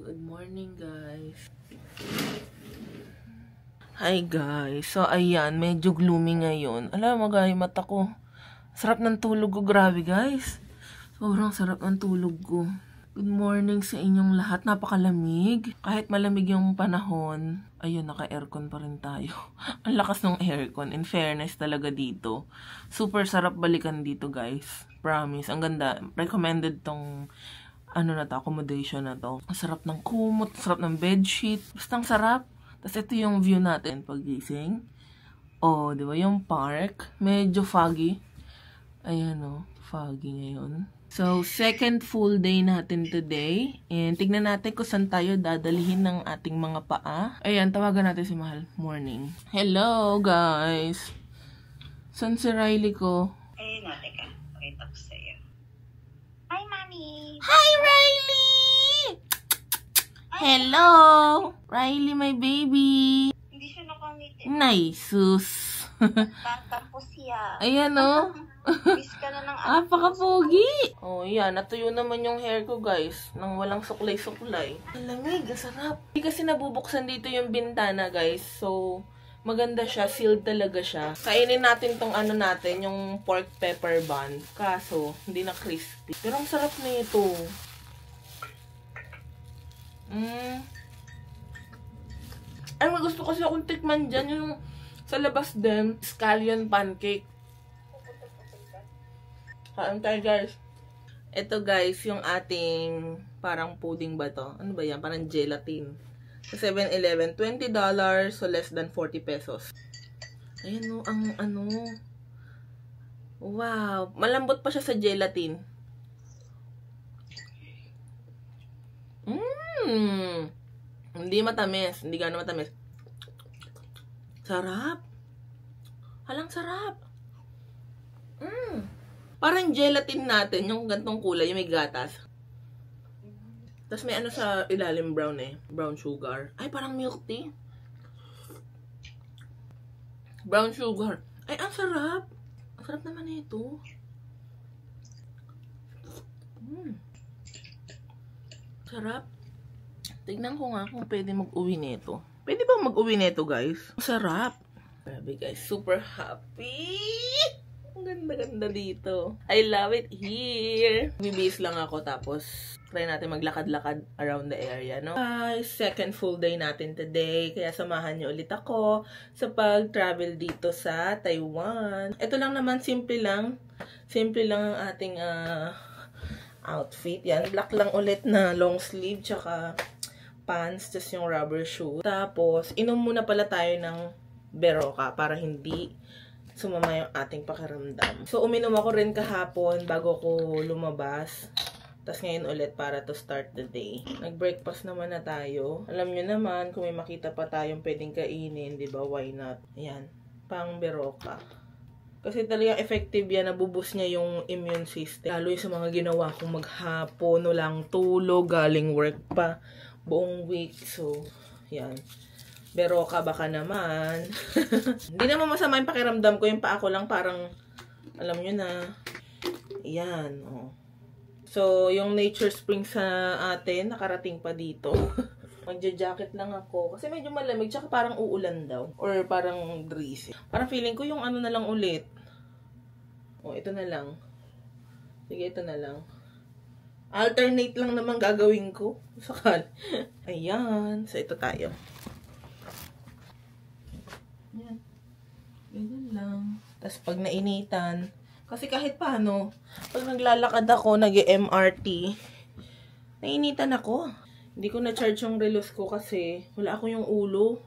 Good morning, guys. Hi, guys. So, ayan, medyo gloomy ngayon. Alam mo, guys, mata ko. Sarap ng tulog ko. Grabe, guys. Sobrang sarap ng tulog ko. Good morning sa inyong lahat. Napakalamig. Kahit malamig yung panahon, ayun, naka-aircon pa rin tayo. Ang lakas ng aircon. In fairness talaga dito. Super sarap balikan dito, guys. Promise. Ang ganda. Recommended tong accommodation na to. Ang sarap ng kumot, sarap ng bedsheet. Basta ang sarap. Tapos ito yung view natin pagising. Oh, di ba? Yung park. Medyo foggy. Ayan o. Foggy ngayon. So, second full day natin today. And tignan natin kung saan tayo dadalhin ng ating mga paa. Ayan, tawagan natin si Mahal. Morning. Hello, guys. Saan si Riley ko? Ayun na, teka. Pakita ko sa'yo. Hi, Mami! Hi, Riley! Hello! Riley, my baby! Hindi siya nakangiti. Naisus! Tatampo siya. Ayan o. Miss ka na ng anak. Apaka-pogi! Oh, yan. Natuyo naman yung hair ko, guys. Nang walang suklay-suklay. Ang lamig. Ang sarap. Hindi kasi nabubuksan dito yung bintana, guys. So, maganda siya. Sealed talaga siya. Kainin natin tong natin, yung pork pepper bun. Kaso, hindi na crispy. Pero ang sarap na ito. Ay, may gusto kasi akong tikman dyan. Yung sa labas din, scallion pancake. Haan tayo, guys. Ito, guys, yung ating parang pudding ba to? Ano ba yan? Parang gelatin. Sa 7-Eleven, $20, so less than 40 pesos. Ayan o, ang wow. Malambot pa siya sa gelatin. Hindi matamis. Hindi gano'n matamis. Sarap. Halang sarap. Parang gelatin natin, yung gantong kulay, yung may gatas. Tapos may sa ilalim brown brown sugar. Ay, parang milk tea. Brown sugar. Ay, ang sarap. Ang sarap naman ito. Sarap. Tignan ko nga kung pwede mag-uwi nito. Pwede ba mag-uwi nito, guys? Ang sarap. Grabe, guys. Super happy. Ang ganda-ganda dito. I love it here. Bibis lang ako tapos try natin maglakad-lakad around the area, no? Guys, second full day natin today. Kaya samahan niyo ulit ako sa pag-travel dito sa Taiwan. Ito lang naman, simple lang. Simple lang ang ating outfit. Yan, black lang ulit na long sleeve tsaka pants, just yung rubber shoe. Tapos, inom muna pala tayo ng Berocca para hindi sumama yung ating pakiramdam. So, uminom ako rin kahapon bago ko lumabas. Tapos ngayon ulit para to start the day. Nag-breakfast naman na tayo. Alam nyo naman, kung may makita pa tayong pwedeng kainin, di ba? Why not? Ayan, pang Berocca. Kasi talagang effective yan, nabuboost niya yung immune system. Lalo yung sa mga ginawa kong maghapon, walang tulog, galing work pa, buong week. So, yan. Berocca baka naman. Hindi naman masama yung pakiramdam ko. Yung paa ko lang parang, alam nyo na, yan. Oh. So, yung Nature Spring sa atin, nakarating pa dito. Magja-jacket lang ako. Kasi medyo malamig, tsaka parang uulan daw. Or parang breezy. Parang feeling ko yung na lang ulit. Oh, ito na lang. Sige, ito na lang. Alternate lang naman gagawin ko. Sakal. Ayan. So, ito tayo. Yan. Ganyan lang. Tapos pag nainitan, kasi kahit paano, pag naglalakad ako, nag-MRT, nainitan ako. Hindi ko na-charge yung relos ko kasi wala ako yung ulo.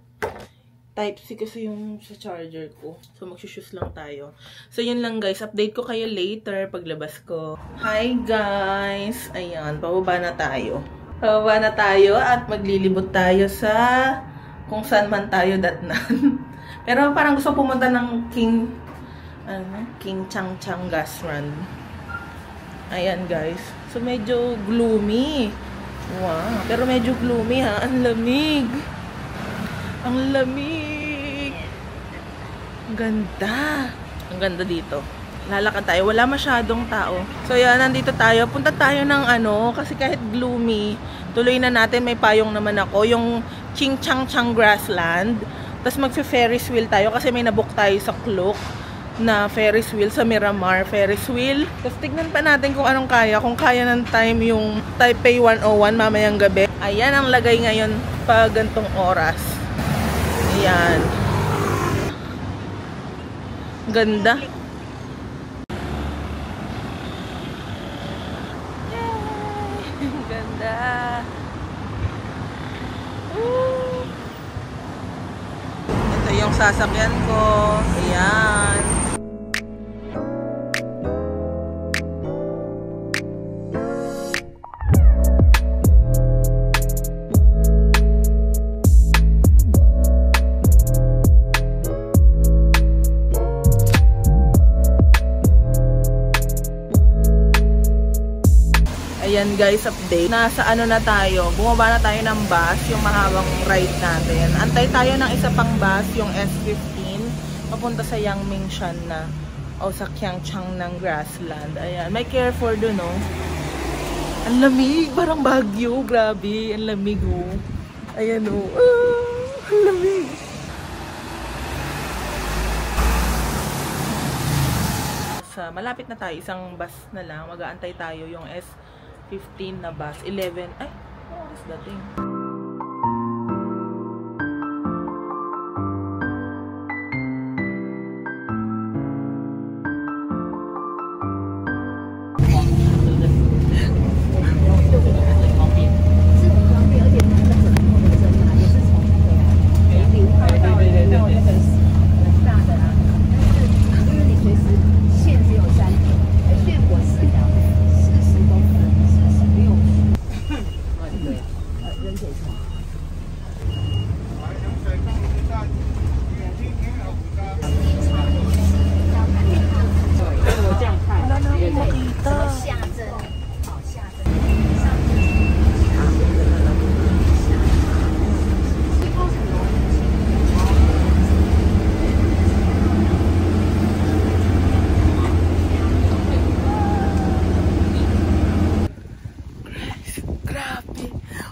Type-C kasi yung sa charger ko. So, magsushoes lang tayo. So, yun lang guys. Update ko kayo later paglabas ko. Hi guys! Ayan, pababa na tayo. Pababa na tayo at maglilibot tayo sa kung saan man tayo datnan. Pero parang gusto pumunta ng King Chang Chang Restaurant. Ayan guys. So medyo gloomy. Wow. Pero medyo gloomy ha. Ang lamig. Ang lamig. Ang ganda. Ang ganda dito. Lalakad tayo. Wala masyadong tao. So yan, nandito tayo. Punta tayo ng kasi kahit gloomy, Tuloy na natin, may payong naman ako. Yung Ching Chang Chang Grassland. Tapos magfe-Ferris wheel tayo kasi may nabook tayo sa Klook na Ferris wheel sa Miramar Ferris wheel. Tapos tignan pa natin kung anong kaya. Kung kaya ng time yung Taipei 101 mamayang gabi. Ayan ang lagay ngayon pag gantong oras. Ayan. Ganda. Yay! Ganda. Ito yung sasakyan ko. Ayan. Ayan guys, update. Nasa ano na tayo, bumaba na tayo ng bus, yung mahabang ride natin. Antay tayo ng isa pang bus, yung S15, papunta sa Yangmingshan na o sa Qiangchang ng Grassland. Ayan, may Carrefour dun, no? Ang lamig, parang Baguio, grabe, ang lamig, oh. Ayan, oh. Ang lamig. Malapit na tayo, isang bus na lang, mag-aantay tayo yung S15 na bus, 11, ay, what is that thing?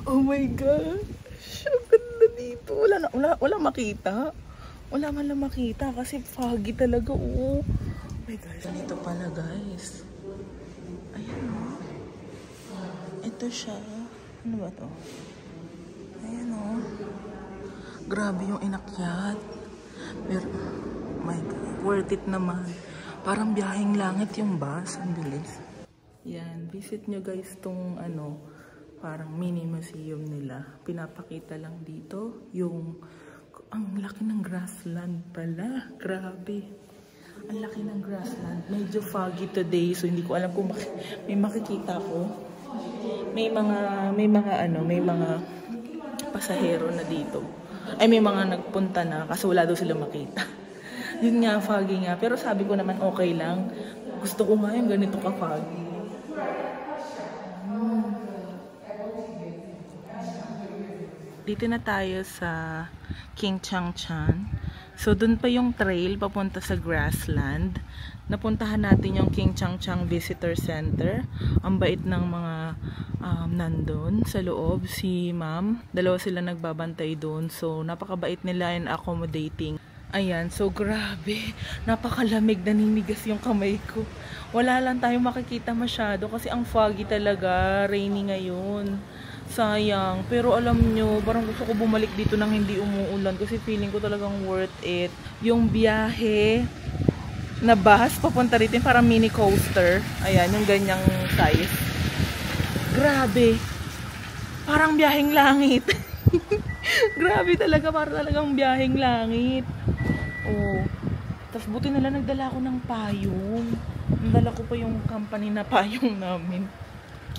Oh my gosh, ang ganda dito. Wala makita. Wala man lang makita kasi foggy talaga. Oh my gosh, dito pala guys. Ayan oh. Ito siya. Ano ba to? Ayan oh. Grabe yung inakyat. Pero, oh my god, worth it naman. Parang biyaheng langit yung bus. Ang bilis. Yan, visit nyo guys tong ano, parang mini museum nila. Pinapakita lang dito yung ang laki ng grassland pala. Grabe. Ang laki ng grassland. Medyo foggy today so hindi ko alam kung may makikita ko. May mga pasahero na dito. Ay may mga nagpunta na kasi wala daw sila makita. Yun nga, foggy nga. Pero sabi ko naman okay lang. Gusto ko nga yung ganito ka-foggy. Dito na tayo sa Qiangchang. So, dun pa yung trail papunta sa Grassland. Napuntahan natin yung Qiangchang Visitor Center. Ang bait ng mga nandun sa loob. Si ma'am, dalawa sila nagbabantay dun. So, napakabait nila and accommodating. Ayan, so grabe. Napakalamig, naninigas yung kamay ko. Wala lang tayo makikita masyado kasi ang foggy talaga. Rainy ngayon. Sayang. Pero alam nyo, parang gusto ko bumalik dito nang hindi umuulan kasi feeling ko talagang worth it. Yung biyahe na bus papunta rito, parang mini coaster. Ayan, yung ganyang size. Grabe. Parang biyaheng langit. Grabe talaga, parang talagang biyaheng langit. Oh. Tapos buti nila nagdala ako ng payong. Nagdala ko pa yung company na payong namin.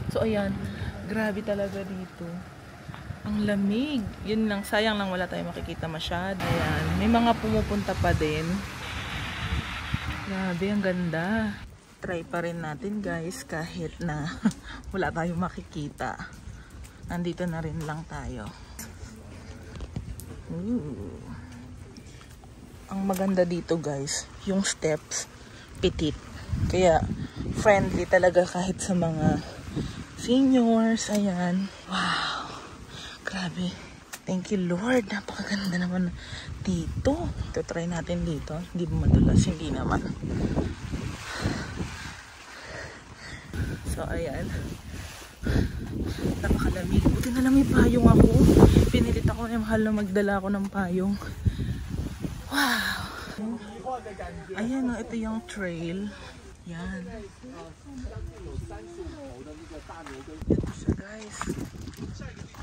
So ayan. Grabe talaga dito. Ang lamig. Yun lang. Sayang lang wala tayong makikita masyado. Ayan. May mga pumupunta pa din. Grabe. Ang ganda. Try pa rin natin guys. Kahit na wala tayong makikita. Nandito na rin lang tayo. Ooh. Ang maganda dito guys. Yung steps. Petit. Kaya friendly talaga kahit sa mga seniors, ayan. Wow. Grabe. Thank you, Lord. Napakaganda naman dito. Ito, try natin dito. Hindi ba madulas? Hindi naman. So, ayan. Napakalamig. Buti na lang may payong ako. Pinilit ako na mahal na magdala ako ng payong. Wow. Ayan o, ito yung trail. Yan. Ito siya, guys.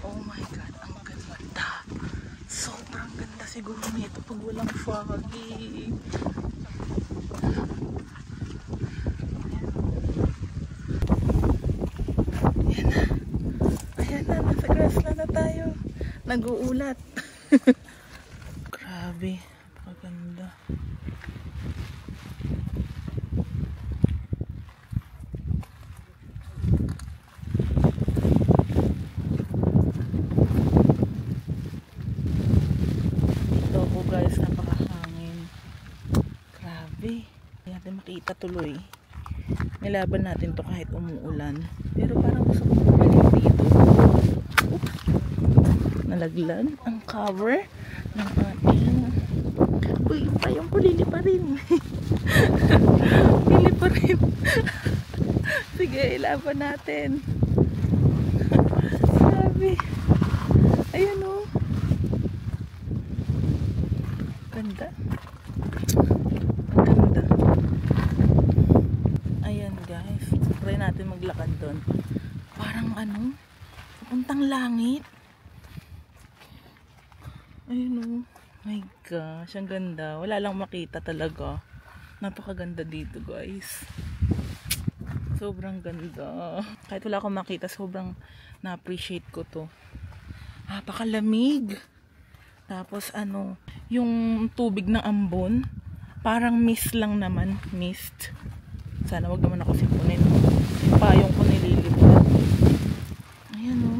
Oh my God, ang ganda. Sobrang ganda siguro nito pag walang foggy. Ayan na. Ayan na, nasa grassland na tayo. Nag-uulat. Grabe, paganda. Ito po guys, napakahangin. Grabe. Hindi natin makita tuloy. Nilaban natin to kahit umuulan. Pero parang gusto ko bumalik dito. Oops. Nalaglag ang cover ng ating... Uy, payong ko lili pa rin. Lili pa rin. Sige, ilaban natin. Grabe. Ayan o. Ganda. Ang ganda. Ayan guys. Try natin maglakad doon. Parang ano, papuntang langit. Ayun o. My gosh, ang ganda. Wala lang makita talaga. Napakaganda dito guys. Sobrang ganda. Kahit wala akong makita, sobrang na-appreciate ko to. Napakalamig. Tapos ano, yung tubig ng ambon, parang mist lang naman. Mist. Sana wag naman ako sipunin. Payong ko nililipad. Ayan o.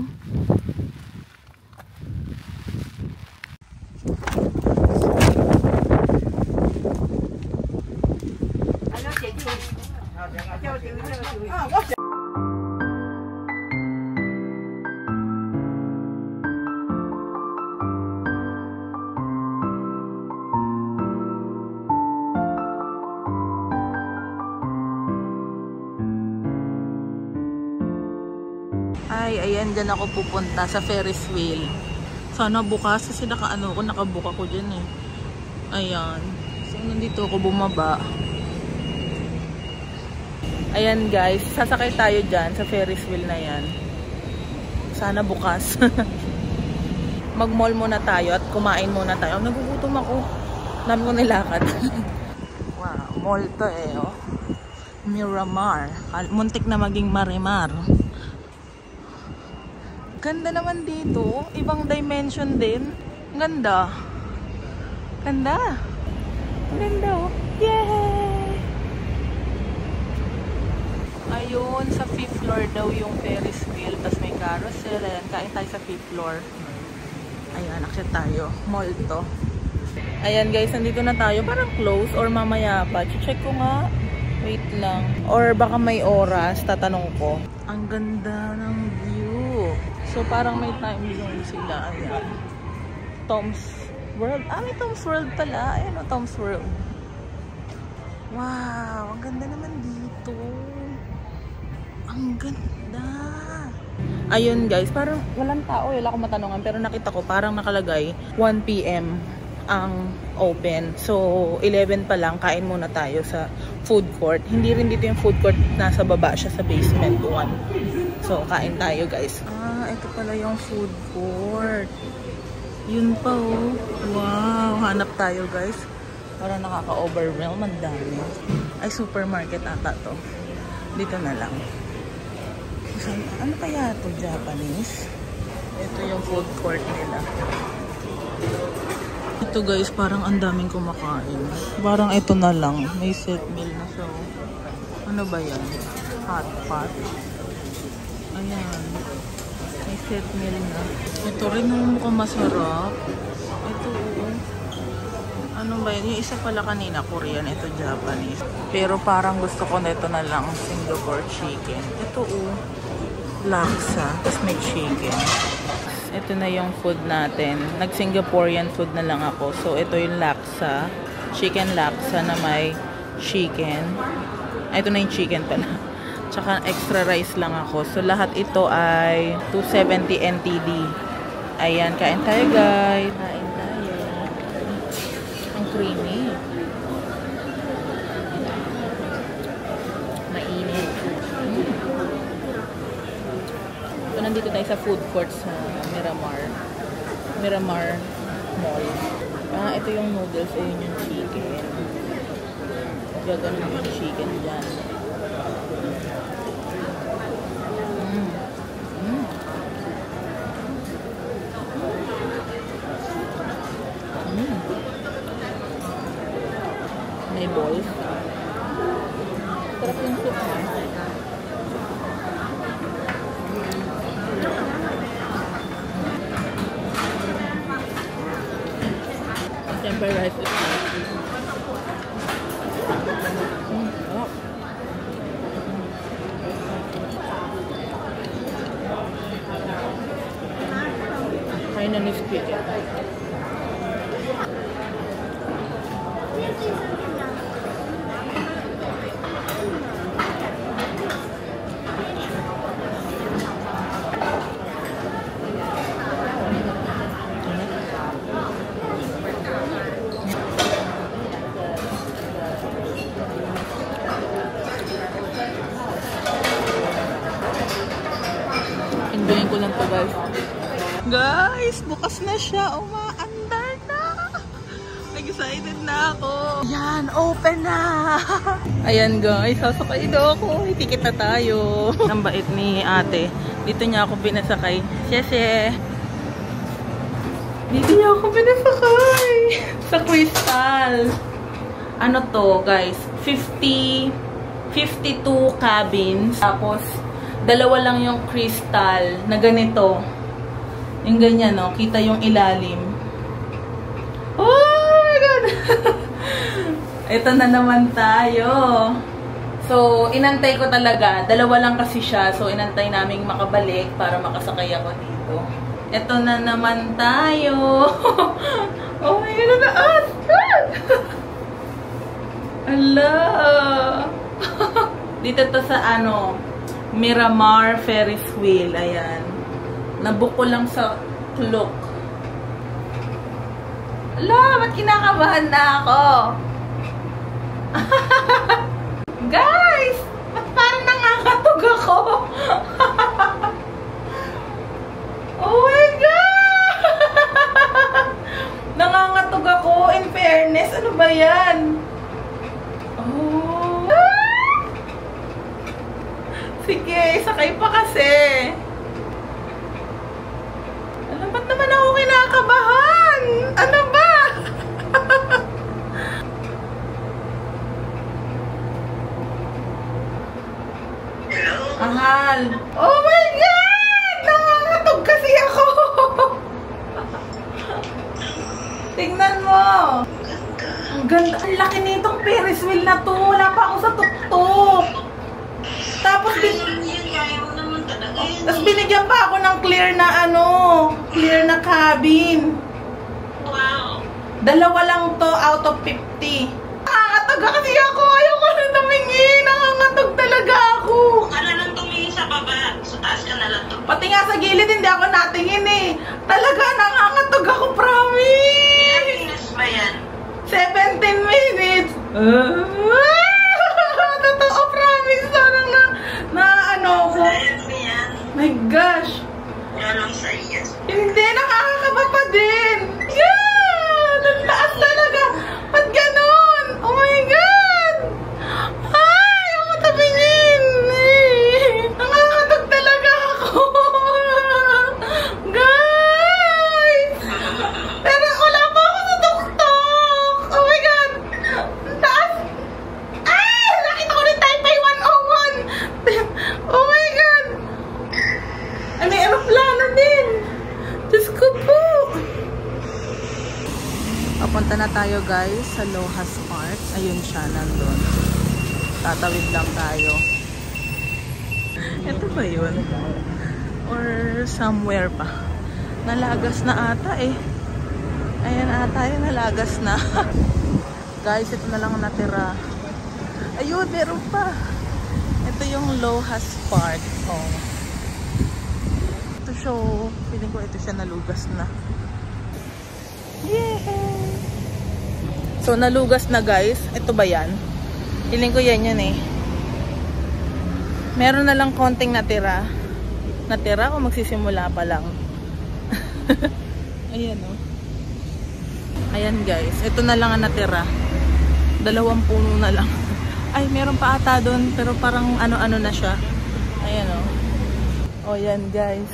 Ay, ayan, dyan ako pupunta sa Ferris wheel. Sana bukas kasi nakabuka ko dyan eh. Ayan. So, nandito ako bumaba. Ayan guys, sasakay tayo dyan sa Ferris wheel na yan. Sana bukas. Mag-mall muna tayo at kumain muna tayo. Nagugutom ako. Dami ko nilakad. Wow, mall to eh oh. Miramar. Muntik na maging Marimar. Ganda naman dito. Ibang dimension din. Ganda. Ganda. Ganda oh. Yay! Ayun, sa 5th floor daw yung Ferris wheel. Tapos may carousel. Ayan, kain tayo sa 5th floor. Ayan, akyat tayo. Mall to. Ayan guys, nandito na tayo. Parang close or mamaya pa. Check ko nga. Wait lang. Or baka may oras. Tatanong ko. Ang ganda ng view. So parang may time zone sila. Ayan. Tom's World. Ah, may Tom's World pala. Ayan o, Tom's World. Wow, ang ganda naman dito. Ang ganda. Ayun guys, parang walang tao. Wala akong matanungan. Pero nakita ko parang nakalagay 1 PM ang open. So 11 pa lang, kain muna tayo sa food court. Hindi rin dito yung food court. Nasa baba siya sa basement 1. So kain tayo guys. Ah, ito pala yung food court. Yun pa oh. Wow, hanap tayo guys. Parang nakaka-overwhelm. Ang dami. Ay, supermarket ata to. Dito na lang. Ano kaya to? Japanese? Ito yung food court nila. Ito guys, parang ang daming kumakain. Parang ito na lang. May set meal na siya. Ano ba yan? Hot pot. Ayan. May set meal na. Ito rin yung mukhang masarap. Ito ano ba yun? Yung isa pala kanina Korean. Ito Japanese. Pero parang gusto ko nito na lang. Singapore chicken. Ito laksa, tapos may chicken. Ito na yung food natin. Nag-Singaporean food na lang ako. So, ito yung laksa. Chicken laksa na may chicken. Ay, ito na yung chicken pala. Tsaka extra rice lang ako. So, lahat ito ay 270 NTD. Ayan, kain tayo guys. Kain tayo. Ang creamy. Mainit. So, nandito tayo sa food court sa Miramar Mall. Ito yung noodles. Ayun yung chicken. Gaganon yung chicken dyan. May balls. Sarap yung soup ha. Siyempre rice is spicy. Oh. Hainanese chicken. Enjoyin ko lang to guys. Guys, bukas na siya. Umaandar na. Excited na ako. Yan, open na. Ayan guys, sasakay daw ako. Ticket na tayo. Ang bait ni ate. Dito niya ako pinasakay. Siyesye. Dito niya ako pinasakay. Sa Crystal. Ano to guys? 52 cabins. Tapos, dalawa lang yung crystal na ganito. Yung ganyan, no? Kita yung ilalim. Oh my God! Ito na naman tayo. So, inantay ko talaga. Dalawa lang kasi siya. So, inantay naming makabalik para makasakay ako dito. Ito na naman tayo. Oh my God! Ala! Dito to sa ano, Miramar Ferris Wheel. Ayan. Nabook ko lang sa clock. Ala, ba't kinakabahan na ako? Guys! Ba't parang nangangatog ako? Oh my God! Nangangatog ako. In fairness, ano ba yan? Oh. Sige, sakay pa kasi. Alam, ba't naman ako kinakabahan? Ano ba? Ahal. Oh my God! Nangangatog kasi ako. Tingnan mo. Ang ganda. Ang laki nitong Ferris wheel na to. Wala pa ako sa tuktok. Tapos binigyan pa ako ng clear na ano, clear na cabin. Wow. Dalawa lang to out of 50. Nangangatog kasi ako. Ayoko na tumingin. Nangangatog talaga ako. Ka na lang tumingin sa baba. Sa taas ka na lang tumingin. Pati nga sa gilid hindi ako natingin eh. Talaga nangangatog ako, promise. Ilang minutes ba yan? 17 minutes. Totoo, promise. Parang na ano ko. Science yan. My gosh. Wala lang sa iya. Hindi, nakakakaba pa din. Yeah! Ang taas talaga. Ba't ganun? Oh my God! Ay, ako tabingin. Nangangatog talaga ako. Guys! Pero wala pa ako sa tuktok. Oh my God! Ang taas. Ay! Nakita ko rin Taipei 101. Oh my God! Ay, may aeroplano din. Diyos ko po. Papunta na tayo guys sa Lohas Park. Ayun siya, nandun. Tatawid lang tayo. Ito ba yun? Or somewhere pa? Nalagas na ata eh. Ayan ata yun, nalagas na. Guys, ito na lang ang natira. Ayun, meron pa. Ito yung Lohas Park. Oh. Ito siya. Piling ko ito siya nalugas na. Yay! So, nalugas na guys. Ito ba yan? Piling ko yan eh. Meron na lang konting natira. Natira o magsisimula pa lang? Ayan o. Ayan guys. Ito na lang ang natira. 2 puno na lang. Ay, meron pa ata doon. Pero parang ano-ano na siya. Ayan o. O yan guys.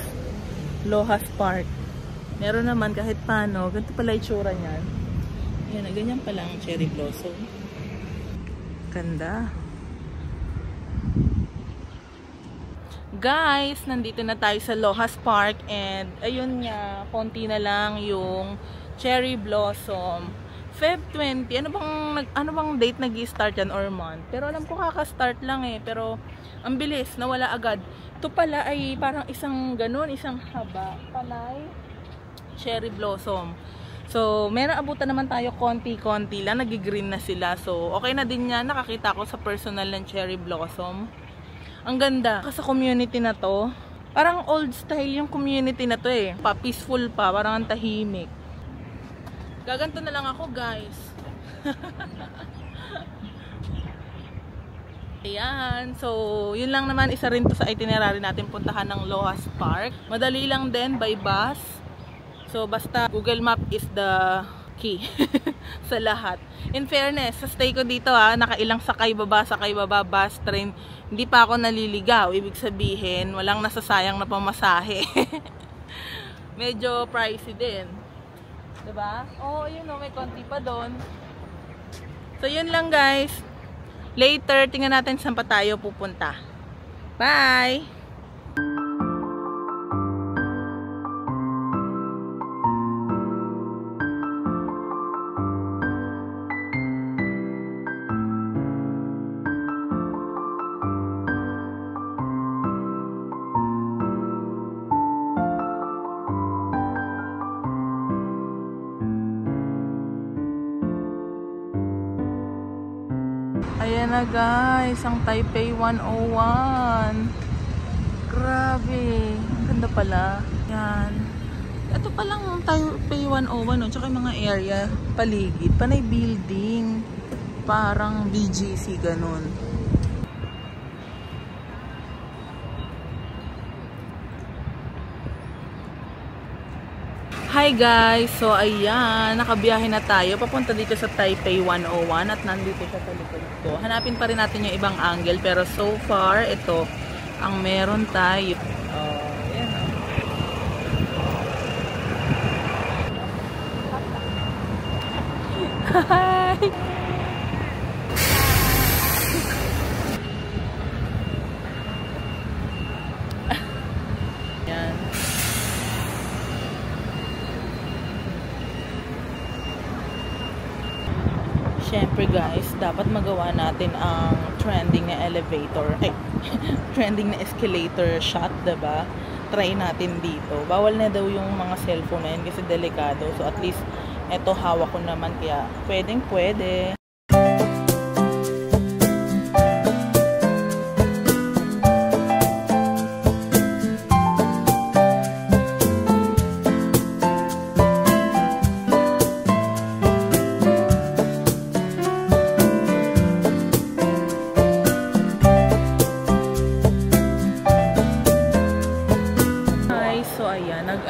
Lohas Park. Meron naman kahit paano. Ganito pala itsura niyan. Ayan, ganyan pala ang cherry blossom. Ganda. Guys, nandito na tayo sa Lohas Park and ayun nga, konti na lang yung cherry blossom. Feb 20, ano bang date nag-i-start yan or month? Pero alam ko kaka-start lang eh, pero ang bilis, nawala agad. Ito pala ay parang isang ganun, isang haba, panay cherry blossom. So, meron abutan naman tayo konti-konti lang, nag-green na sila. So, okay na din yan, nakakita ko sa personal ng cherry blossom. Ang ganda. Sa community na to, parang old style yung community na to eh. Peaceful pa, parang ang tahimik. Gaganto na lang ako guys. Ayan. So, yun lang naman. Isa rin to sa itinerary natin puntahan ng Lohas Park. Madali lang din by bus. So, basta Google Map is the key sa lahat. In fairness, sa stay ko dito nakailang sakay baba, bus, train. Hindi pa ako naliligaw. Ibig sabihin, walang nasasayang na pamasahe. Medyo pricey din. Diba? Oh, yun o, may konti pa doon. So, yun lang guys. Later, tingnan natin saan pa tayo pupunta. Bye! Ayan na guys, ang Taipei 101. Grabe, ang ganda pala. Yan. Ito palang Taipei 101, tsaka yung mga area, paligid, panay building. Parang BGC, ganun. Hi guys! So ayan, nakabiyahe na tayo. Papunta dito sa Taipei 101 at nandito siya sa likod ko. Hanapin pa rin natin yung ibang angle pero so far, ito ang meron tayo. Ayan o. Hi! Ayan. Siyempre guys, dapat magawa natin ang trending na elevator, trending na escalator shot, diba? Try natin dito. Bawal na daw yung mga cellphone na yun kasi delikado. So at least, eto hawak ko naman kaya pwedeng pwede.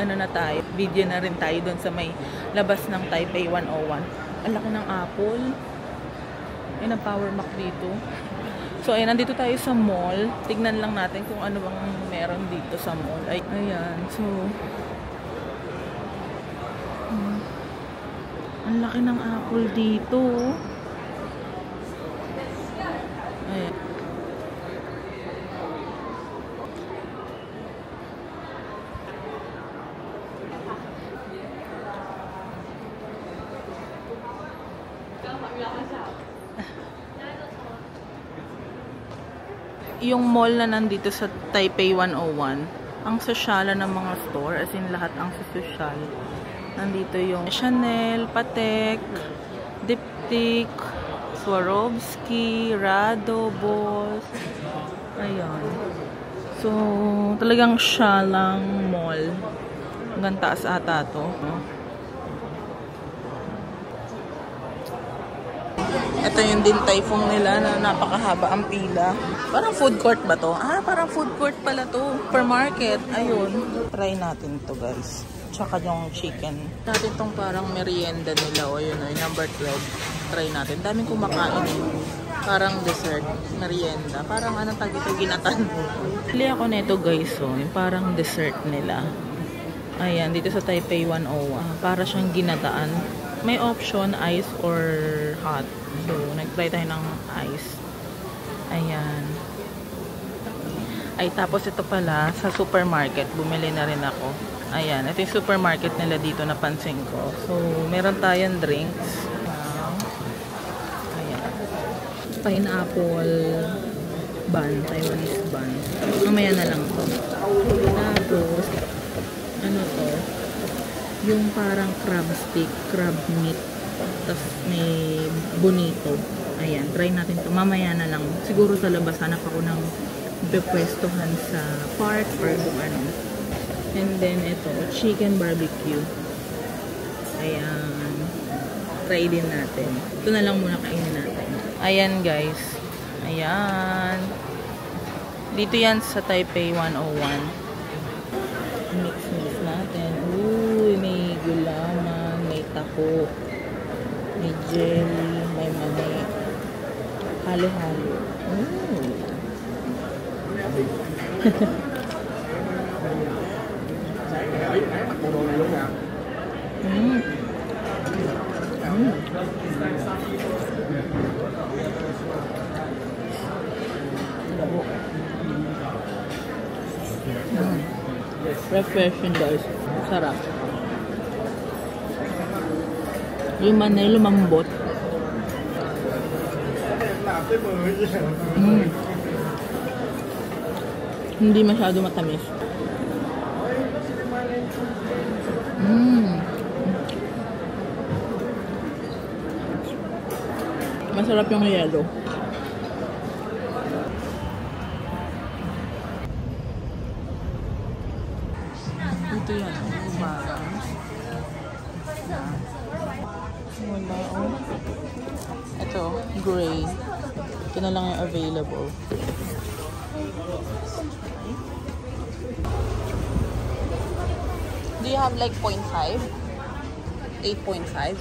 Ano na tayo, video na rin tayo doon sa may labas ng Taipei 101. Ang laki ng apple. Ayun ang power mac dito. So ayun, nandito tayo sa mall. Tignan lang natin kung ano bang meron dito sa mall. Ayan, so ang laki ng apple dito. Ayan. yung mall na nandito sa Taipei 101, ang sosyala ng mga store, as in lahat ang sosyal. Nandito yung Chanel, Patek, Diptyque, Swarovski, Rado, Boss. Ayan. So, talagang siya lang mall. Hanggang taas ata to. Ito yung din typhoon nila na napakahaba ang pila. Parang food court ba to? Ah, parang food court pala to. Supermarket. Ayun. Try natin to guys. Tsaka yung chicken. Dati tong parang merienda nila. O yun o, number 12. Try natin. Daming kumakain eh. Parang dessert. Merienda. Parang anong tag ito ginatan. Pili ako nito guys o. Yung parang dessert nila. Ayan. Dito sa Taipei 101. Para siyang ginataan. May option ice or hot. So, nag-try tayo ng ice. Ayan. Ay, tapos ito pala, sa supermarket, bumili na rin ako. Ayan, ito yung supermarket nila dito, napansin ko. So, meron tayong drinks. Ayan. Pineapple bun, Taiwanese bun. Mamaya na lang to. Tapos, ano to? Yung parang crab stick, crab meat. Tapos may bonito. Ayan, try natin to. Mamaya na lang. Siguro sa labas, hanap ako ng bepwestohan sa park or kung ano. And then ito, chicken barbecue. Ayan. Try din natin. Ito na lang muna kainin natin. Ayan guys. Ayan. Dito yan sa Taipei 101. Mix natin. Uy, may gulaman, may tako. May jelly, may mani. Halo-halo. Refreshing guys. Sarap. Yung manay lumambot. Hindi masyado matamis. Masarap yung yelo. Ito yan. Wala, oh. Ito, gray. Ito na lang yung available. Do you have like 0.5? 8.5?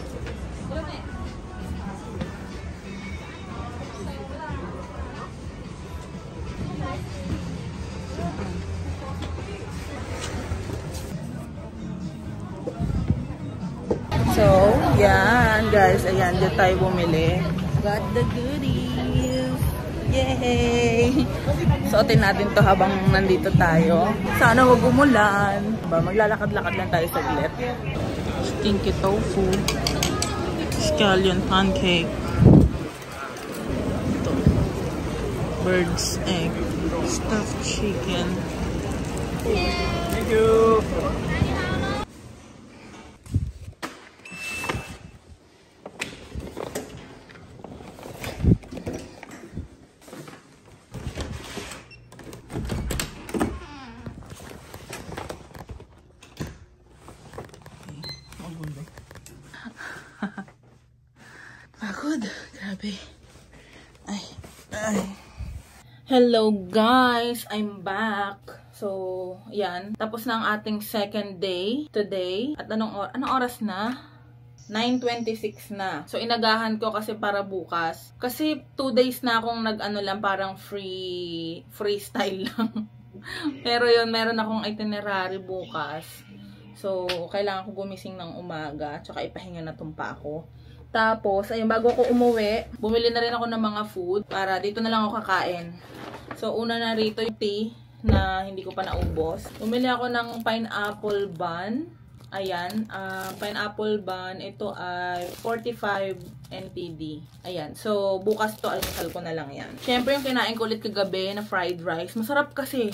So, yan guys. Ayan, dyan tayo bumili. Got the goodies. Yay! Suotin natin to habang nandito tayo. Sana huwag umulan. Maglalakad-lakad lang tayo saglit. Stinky tofu. Scallion pancake. Ito. Bird's egg. Stuffed chicken. Thank you! Pagod. Grabe. Ay. Hello guys! I'm back. So, yan. Tapos na ang ating second day today. At anong oras na? 9:26 na. So, inagahan ko kasi para bukas. Kasi 2 days na akong lang, parang freestyle lang. Pero yun, meron akong itinerary bukas. So, kailangan ko gumising ng umaga. Tsaka ipahinga na tumpa ako. Tapos, ayun, bago ako umuwi, bumili na rin ako ng mga food para dito na lang ako kakain. So, una na rito yung tea na hindi ko pa naubos. Bumili ako ng pineapple bun. Ayan, pineapple bun. Ito ay 45 NTD. Ayan. So, bukas to, almusal ko na lang yan. Siyempre, yung kinain ko ulit kagabi na fried rice. Masarap kasi.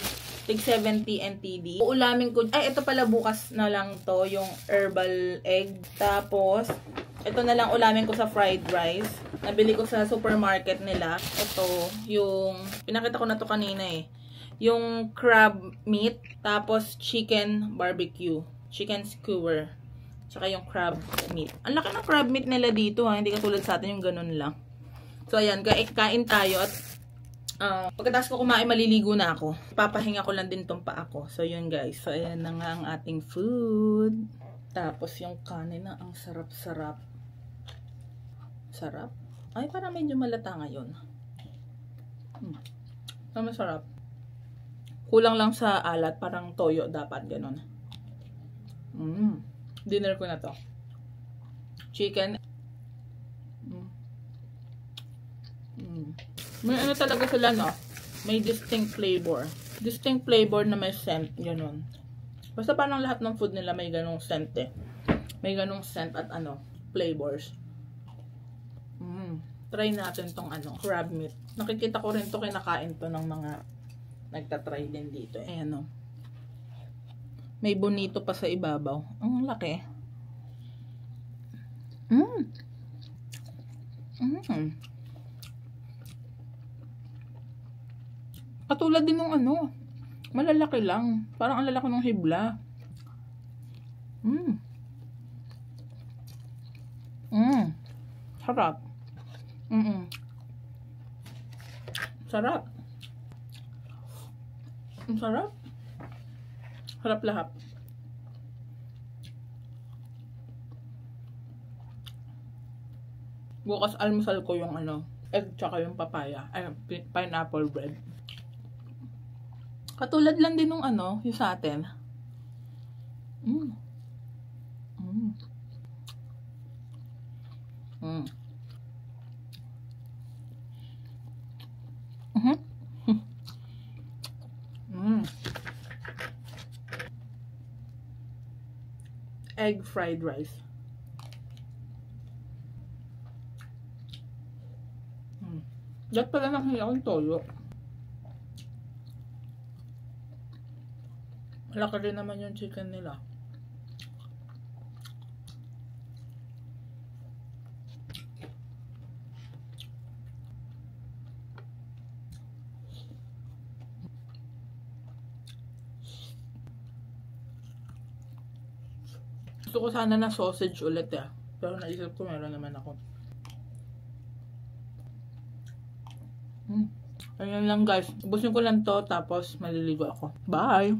Tig 70 NTD. Uulamin ko, ay, ito pala bukas na lang to, yung herbal egg. Tapos, ito na lang ulamin ko sa fried rice. Nabili ko sa supermarket nila. Ito, yung, pinakita ko na to kanina eh. Yung crab meat, tapos chicken barbecue. Chicken skewer. Tsaka yung crab meat. Ang laki ng crab meat nila dito ha. Hindi katulad sa atin yung ganun lang. So ayan, kain tayo at pagkatapos ko kumain, maliligo na ako. Papahinga ko lang din tong paa ko. So yun guys. So ayan na nga ang ating food. Tapos yung kanin na ang sarap-sarap. Sarap. Ay, parang medyo malata ngayon. Masarap. Kulang lang sa alat. Parang toyo dapat. Ganon. Dinner ko na to. Chicken. May ano talaga sila, no? May distinct flavor. Distinct flavor na may scent. Ganon. Basta parang lahat ng food nila may ganong scent eh. May ganong scent at ano, flavors. Try natin tong ano, crab meat. Nakikita ko rin to, kinakain to ng mga nagtatry din dito. Ayan o. May bonito pa sa ibabaw. Ang laki. Katulad din ng ano. Malalaki lang. Parang ang lalaki ng hibla. Sarap. Sarap. Ang sarap. Harap lahat. Bukas almusal ko yung ano, egg tsaka yung papaya. Ay, pineapple bread. Katulad lang din nung ano, yung sa atin. Egg fried rice. Dapat pala nakita akong toyo. Malaki rin naman yung chicken nila. Gusto ko sana na sausage ulit eh. Pero naisip ko meron naman ako. Ayan lang guys. Ubusin ko lang to tapos maliligo ako. Bye!